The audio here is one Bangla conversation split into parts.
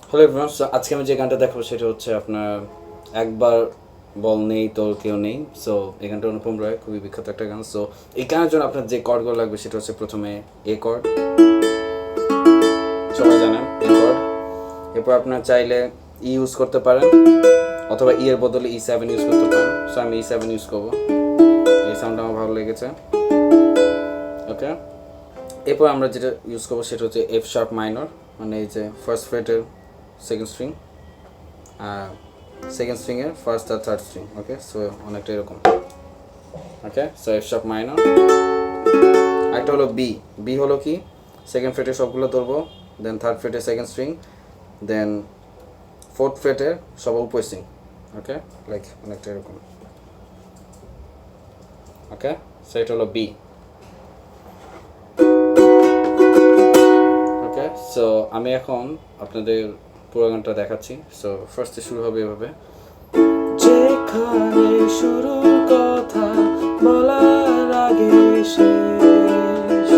হ্যালো এভরিওয়ান, সো আজকে আমি যে গানটা দেখাবো সেটা হচ্ছে আপনার একবার বল নেই তোর কেউ নেই। সো এই গানটা অনুপম রায়, খুবই বিখ্যাত একটা গান। সো এই গানের জন্য আপনার যে কর্ডগুলো লাগবে সেটা হচ্ছে প্রথমে এ কর্ড, সবাই জানেন এ কর্ড। এরপর আপনার চাইলে ই ইউজ করতে পারেন অথবা ই এর বদলে E7 ইউজ করতে পারেন। সো আমি E7 ইউজ করবো, এই সাউন্ডটা আমার ভালো লেগেছে। ওকে, এরপর আমরা যেটা ইউজ করবো সেটা হচ্ছে এফ শার্প মাইনর, মানে এই যে ফার্স্ট ফ্রেটের সেকেন্ড স্ট্রিং, সেকেন্ড স্ট্রিংয়ের ফার্স্ট আর থার্ড স্ট্রিং। ওকে, সো অনেকটা এরকম। Okay, so F sharp minor. একটা হলো বি। বি হলো কি, সেকেন্ড ফ্রেটের সবগুলো ধরবো, দেন থার্ড ফ্রেটের সেকেন্ড স্ট্রিং, দেন ফোর্থ ফ্রেটের সব উপর স্ট্রিং। ওকে, লাইক অনেকটা এরকম। ওকে, সো এটা হলো বি। ওকে, সো আমি এখন আপনাদের পুরো গানটা দেখাচ্ছি। সো ফার্স্টে শুরু হবে এভাবে, যেখানে শুরুর কথা বলার আগে শেষ,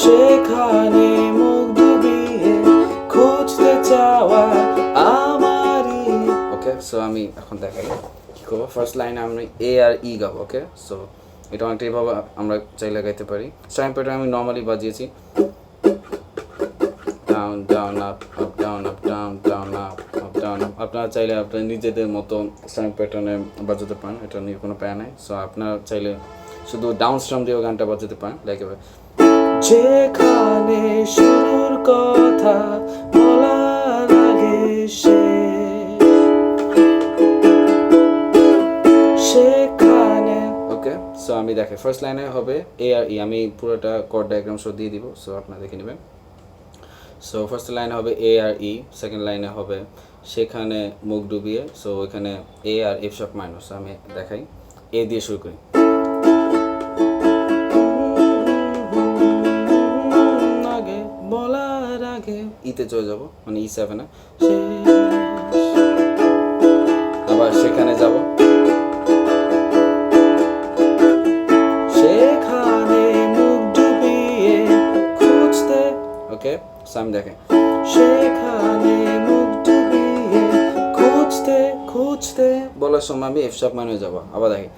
সেখানে মুখ ডুবিয়ে খুঁজতে চাওয়া আমারি। ওকে, সো আমি এখন দেখাই কি করবো। ফার্স্ট লাইনে আমি এ আর ই গাবো। ওকে, সো এটা অনেকটা এইভাবে আমরা চাইলে গাইতে পারি। স্ট্রাইম প্যাটার্ন আমি নর্মালি বাজিয়েছি, down down up up down up down down up up down up. আপনারা চাইলে আপনার নিজেদের মতো স্ট্রাইম প্যাটার্নে বাজাতে পারেন, এটা নিয়ে কোনো প্যারা নাই। সো আপনারা চাইলে শুধু ডাউন স্ট্রাম দিয়েও গানটা বাজাতে পারেন, লাইক এভাবে, যেখানে শুরুর কথা বলার আগে সেখানে। ওকে, সো আমি দেখে ফার্স্ট লাইনে হবে এ আর ই। আমি পুরোটা কর্ড ডায়াগ্রাম সহ দিয়ে দিব, সো আপনারা দেখে নেবেন। সো ফার্স্ট লাইনে হবে এ আর ই, সেকেন্ড লাইনে হবে সেখানে মুখ ডুবিয়ে। সো এখানে এ আর এফ শার্প মাইনর। সো আমি দেখাই, এ দিয়ে শুরু করি, আগে বলার আগে ইতে চলে যাব, মানে E7 এ, আবার সেখানে যাব, সেখানে মুখ ডুবিয়ে খুঁজতে। ওকে, সো আমি দেখেন, সেখানে মুখ ডুবিয়ে খুঁজতে খুঁজতে বলার সময় আমি এফ শার্প মাইনরে যাব। আবার দেখি,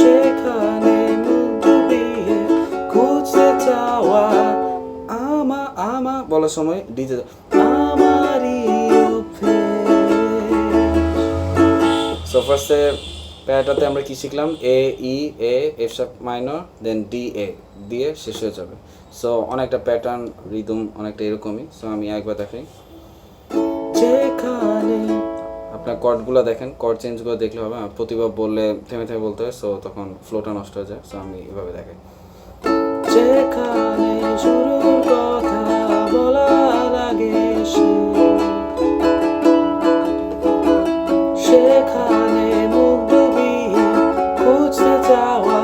সেখানে মুখ ডুবিয়ে খুঁজতে চাওয়া আমা বলার সময় ডিতে আমারি অভ্যেস। সো ফার্স্টে প্যারাটাতে আমরা কি শিখলাম, A E A F sharp minor, then D A দিয়ে শেষ হয়ে যাবে। সো অনেকটা প্যাটার্ন রিদম অনেকটা এরকমই। সো আমি একবার দেখাই, যেখানে আপনার কর্ডগুলো দেখেন, কর্ড চেঞ্জগুলো দেখলে হবে, প্রতিবার বললে থেমে থেমে বলতে হয়, সো তখন ফ্লোটা নষ্ট হয়ে যায়। সো আমি এভাবে দেখাই, যেখানে শুরুর কথা বলার আগে সেখানে মুখ ডুবিয়ে খুঁজতে চাওয়া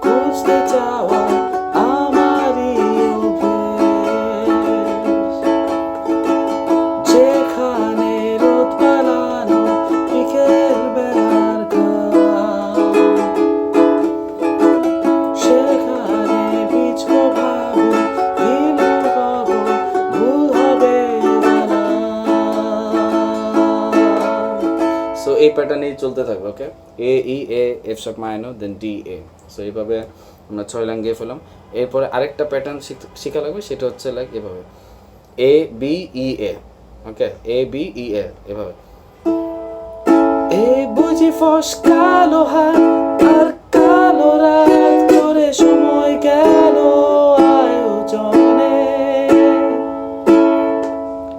খুঁজতে চাওয়া আমারি অভ্যেস, যেখানে রোদ পালানো বিকেল বেলার ঘ্রাণ, সেখানে বিছবো ভাবি গিলো করবো ভুল হবে জানা। সো এই প্যাটার্নেই চলতে থাকবে। Okay, A E A F sharp minor, then D A. So এইভাবে আমরা 6 লাইন গিয়ে ফেলাম। এরপরে আরেকটা প্যাটার্ন শেখা লাগবে, সেটা হচ্ছে লাইক এভাবে, A B E A. Okay, A B E এ এভাবে, এ বুঝি ফশকলো হাত আর কালো রাত করে সময় গেল আয়োজনে।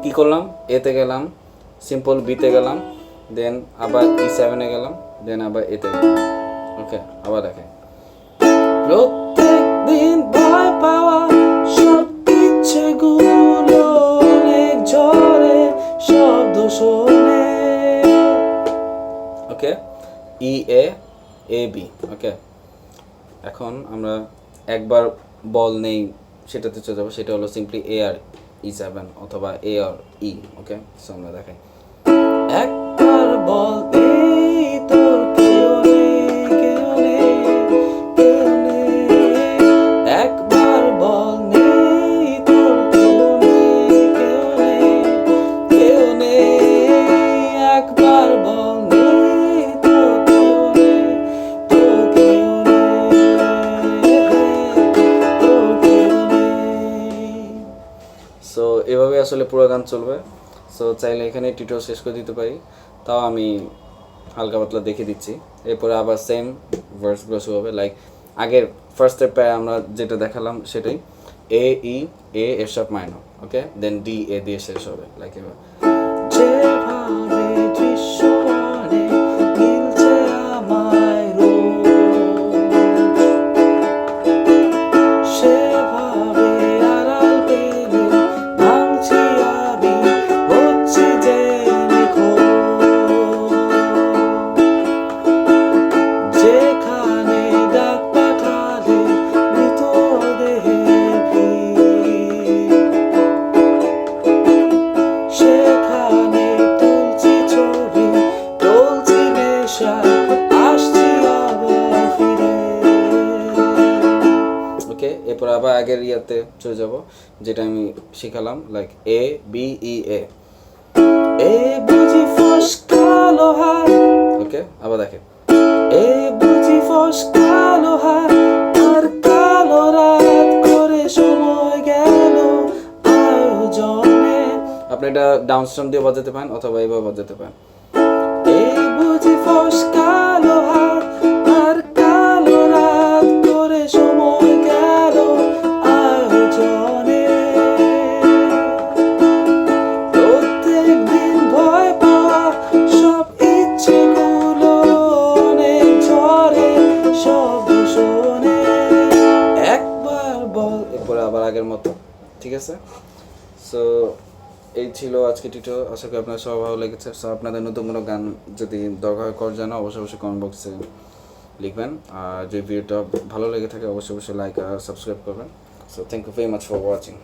কি করলাম, এতে গেলাম, সিম্পল বিতে গেলাম, দেন আবার E7 এ গেলাম, দেন আবার এতে গেলাম। ওকে, আবার দেখে, প্রত্যেক দিন ভয় পাওয়া সব ইচ্ছেগুলো অনেক ঝড়ে শব্দ শোনে। ওকে, ই এ এ বি। ওকে, এখন আমরা একবার বল নেই সেটাতে চলে যাবো, সেটা হলো সিম্পলি এ আর E7 অথবা এ আর ই। ওকে, সো আমরা দেখাই, একবার বল নেই তোর কেউ নেই কেউ নেই কেউ নেই, একবার বল নেই তোর কেউ নেই এভাবে আসলে পুরো গান চলবে। সো চাইলে এখানে টিউটোরিয়াল শেষ করে দিতে পারি, তাও আমি হালকা পাতলা দেখে দিচ্ছি। এরপরে আবার সেম ভার্সগুলো শুরু হবে, লাইক আগের ফার্স্ট স্টেপে আমরা যেটা দেখালাম সেটাই, A E A F sharp minor, okay, then D A দিয়ে শেষ হবে, লাইক এবার যেভাবে দৃশ্য আনে মিলছে আমায় রোজ, সেভাবে আড়াল পেলে ভাঙছি আমি, হচ্ছি যে নিখোঁজ, যেখানে ডাক পাঠালে মৃতদেহের ভিড়, সেখানে তুলছি ছবি, তুলছি নেশা, আসছি আবার ফিরে। ওকে, এরপর আবার আগের ইয়াতে চলে যাব যেটা আমি শিখালাম, লাইক এ বি ই এ, এ বুঝি ফশকালো হাত, ওকে, আবার দেখে এ বুঝি ফশকালো হাত, আর কালো রাত করে সময় গেল আয়োজনে। আপনি এটা ডাউন স্ট্রিম দিয়ে বাজাতে পারেন অথবা এইভাবে বাজাতে পারেন, এই বুঝি ফশকালো হাত, আর কালো রাত করে সময় গেল আয়োজনে, প্রত্যেক দিন ভয় পাওয়া সব ইচ্ছেগুলো অনেক ঝড়ে শব্দ শোনে, একবার বল, এরপরে আবার আগের মতো, ঠিক আছে? সো এই ছিল আজকে টিউটোরিয়াল, আশা করি আপনাদের সবার ভালো লেগেছে। সো আপনাদের নতুন কোনো গান যদি দরকার হয় কর জানা, অবশ্যই কমেন্ট বক্সে লিখবেন, আর যদি ভিডিওটা ভালো লেগে থাকে অবশ্যই লাইক আর সাবস্ক্রাইব করবেন। So thank you very much for watching.